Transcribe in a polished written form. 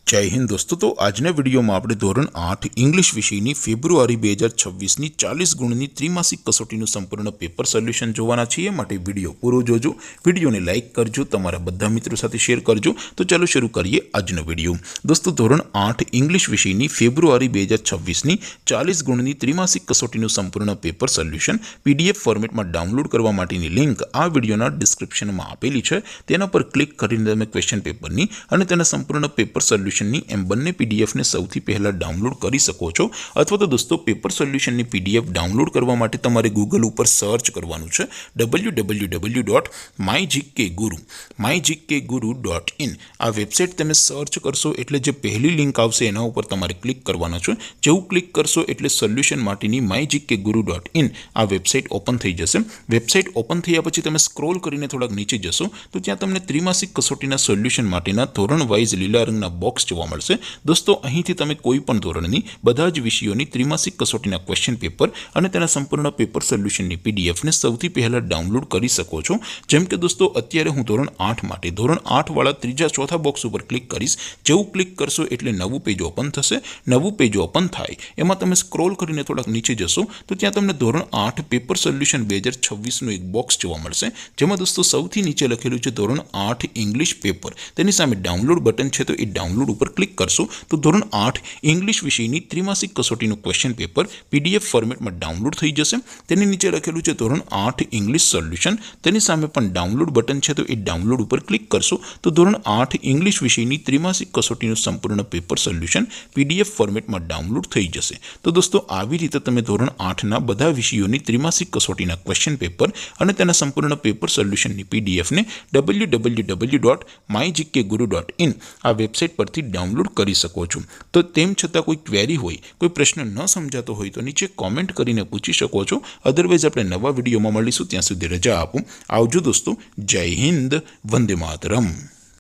जय हिंद दोस्तों। तो आजना विडियो में આપણે ધોરણ 8 इंग्लिश વિષયની ફેબ્રુઆરી 2026ની 40 ગુણની ત્રિમાસિક કસોટીનું સંપૂર્ણ પેપર સોલ્યુશન જોવાના છીએ। માટે વિડિયો પૂરો જોજો, વિડિયોને લાઈક કરજો, તમારા બધા મિત્રો સાથે શેર કરજો। તો ચાલો શરૂ કરીએ આજનો વિડિયો। દોસ્તો ધોરણ 8 इंग्लिश વિષયની ફેબ્રુઆરી 2026ની 40 ગુણની ત્રિમાસિક કસોટીનું સંપૂર્ણ પેપર સોલ્યુશન પીડીએફ ફોર્મેટમાં ડાઉનલોડ કરવા માટેની લિંક આ વિડિયોના ડિસ્ક્રિપ્શનમાં આપેલી છે। તેના પર ક્લિક કરીને તમે ક્વેશ્ચન પેપરની અને તેના સંપૂર્ણ પેપર સોલ્યુશન एम बने पीडीएफ ने सौथी पहला डाउनलॉड करी सको छो। अथवा तो दोस्तों पेपर सोल्यूशन नी पीडीएफ डाउनलॉड करवा माटे तमारे गूगल पर सर्च करवानुं छे www.mygkguru.in। आ वेबसाइट तमे सर्च करशो एटले जे पहली लिंक आवशे एना उपर तमारे क्लिक करवानो छे। जेवुं क्लिक करशो एटले सोल्यूशन माटेनी mygkguru.in आ वेबसाइट ओपन थई जशे। वेबसाइट ओपन थया पछी तमे स्क्रॉल करीने थोड़ाक नीचे जशो तो त्यां तमने त्रिमासिक कसोटीना सोल्यूशन माटेना धोरण वाइज लीला रंगना बॉक्स જોવા મળશે। દોસ્તો અહીંથી તમે કોઈ પણ ધોરણની બધા જ વિષયોની ત્રિમાસિક કસોટીના ક્વેશ્ચન પેપર અને તેના સંપૂર્ણ પેપર સોલ્યુશનની પીડીએફ ને સૌથી પહેલા ડાઉનલોડ કરી શકો છો। જેમ કે દોસ્તો અત્યારે હું ધોરણ 8 માટે ધોરણ 8 વાળા ત્રીજા ચોથા બોક્સ ઉપર ક્લિક કરીશ। જેવું ક્લિક કરશો એટલે નવું પેજ ઓપન થશે। નવું પેજ ઓપન થાય એમાં તમે સ્ક્રોલ કરીને થોડાક નીચે જશો તો ત્યાં તમને ધોરણ 8 પેપર સોલ્યુશન 2026 નું એક બોક્સ જોવા મળશે। જેમાં દોસ્તો સૌથી નીચે લખેલું છે ધોરણ 8 ઇંગ્લિશ પેપર। તેની સામે ડાઉનલોડ બટન છે તો એ ડાઉનલોડ पर क्लिक करशो तो धोरण 8 इंग्लिश विषयनी त्रिमासिक कसोटीનું क्वेश्चन पेपर पीडीएफ फॉर्मेट में डाउनलॉड थई जशे। तेनी नीचे लखेलुं छे धोरण 8 इंग्लिश सोल्यूशन। तेनी सामे पण डाउनलॉड बटन छे तो ए डाउनलॉड पर क्लिक करशो तो धोरण 8 इंग्लिश विषयनी त्रिमासिक कसोटीનું संपूर्ण पेपर सोल्यूशन पीडीएफ फॉर्मेट में डाउनलॉड थई जशे। तो दोस्तों આવી રીતે તમે ધોરણ 8 ના બધા વિષયોની ત્રિમાસિક કસોટીના ક્વેશ્ચન પેપર અને તેના સંપૂર્ણ પેપર સોલ્યુશનની પીડીએફ ને www.mygkguru.in આ વેબસાઇટ પરથી डाउनलॉड करी सको छो। तो तेम छतां कोई क्वेरी होय, कोई प्रश्न न समजातो होय तो नीचे कॉमेंट करीने पूछी शको छो। अदरवाइज आपणे नवा विडियोमां मळीशुं, त्यां सुधी रजा आपो। आवजो दोस्तों। जय हिंद, वंदे मातरम।